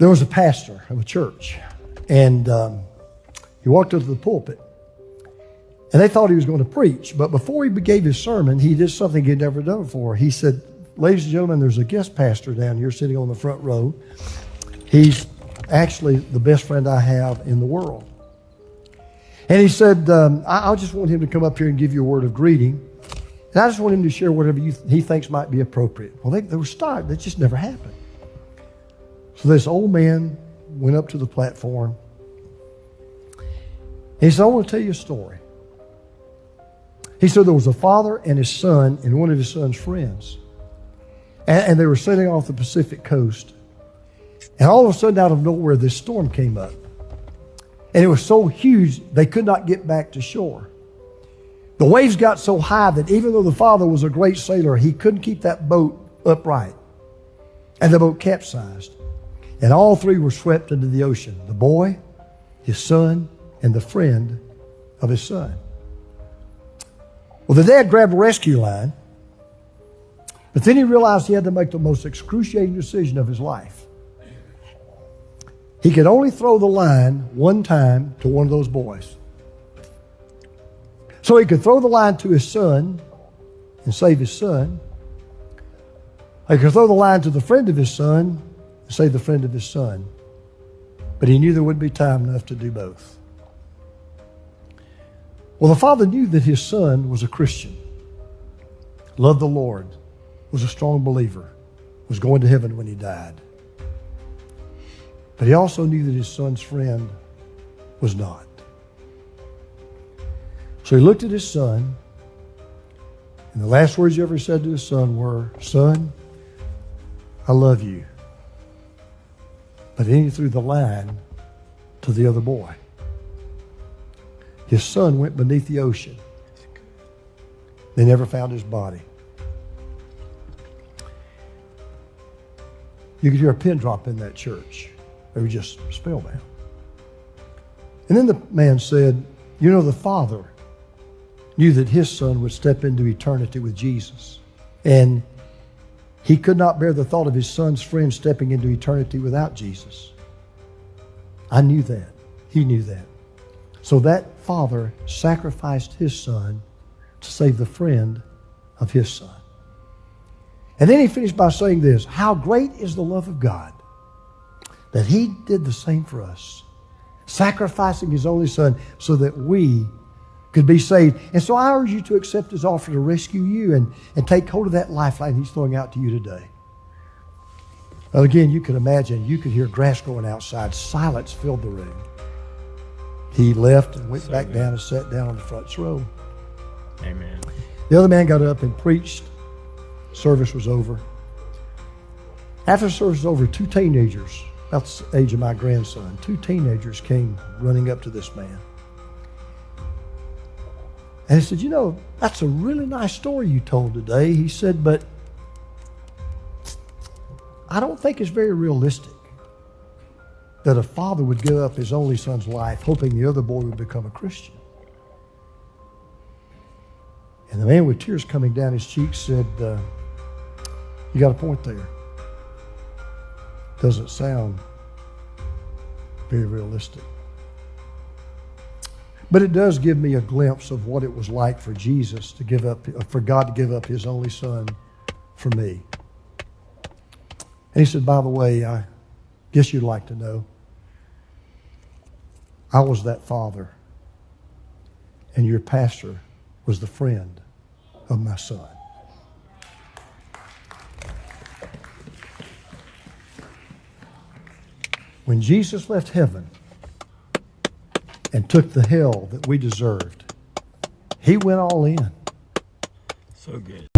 There was a pastor of a church, and he walked up to the pulpit, and they thought he was going to preach. But before he gave his sermon, he did something he'd never done before. He said, "Ladies and gentlemen, there's a guest pastor down here sitting on the front row. He's actually the best friend I have in the world." And he said, I just want him to come up here and give you a word of greeting. And I just want him to share whatever he thinks might be appropriate. Well, they were stunned. That just never happened. So this old man went up to the platform. And he said, "I want to tell you a story." He said there was a father and his son and one of his son's friends. And they were sailing off the Pacific coast. And all of a sudden, out of nowhere, this storm came up. And it was so huge, they could not get back to shore. The waves got so high that even though the father was a great sailor, he couldn't keep that boat upright. And the boat capsized. And all three were swept into the ocean. The boy, his son, and the friend of his son. Well, the dad grabbed a rescue line, but then he realized he had to make the most excruciating decision of his life. He could only throw the line one time to one of those boys. So he could throw the line to his son and save his son. He could throw the line to the friend of his son and save the friend of his son. But he knew there wouldn't be time enough to do both. Well, the father knew that his son was a Christian, loved the Lord, was a strong believer, was going to heaven when he died. But he also knew that his son's friend was not. So he looked at his son, and the last words he ever said to his son were, "Son, I love you." But then he threw the line to the other boy. His son went beneath the ocean. They never found his body. You could hear a pin drop in that church. They were just spellbound. And then the man said, "You know, the father knew that his son would step into eternity with Jesus. And he could not bear the thought of his son's friend stepping into eternity without Jesus. I knew that. He knew that. So that father sacrificed his son to save the friend of his son." And then he finished by saying this, "How great is the love of God that he did the same for us, sacrificing his only son so that we could be saved." And so I urge you to accept his offer to rescue you and take hold of that lifeline he's throwing out to you today. Well, again, you can imagine, you could hear grass growing outside. Silence filled the room. He left and went back down and sat down on the front row. Amen. The other man got up and preached. Service was over. After the service was over, two teenagers, about the age of my grandson, two teenagers came running up to this man. And he said, "You know, that's a really nice story you told today." He said, "But I don't think it's very realistic that a father would give up his only son's life hoping the other boy would become a Christian." And the man with tears coming down his cheeks said, "You got a point there. Doesn't sound very realistic. But it does give me a glimpse of what it was like for Jesus to give up, for God to give up his only son for me." And he said, "By the way, I guess you'd like to know, I was that father, and your pastor was the friend of my son." When Jesus left heaven and took the hell that we deserved, he went all in. So good.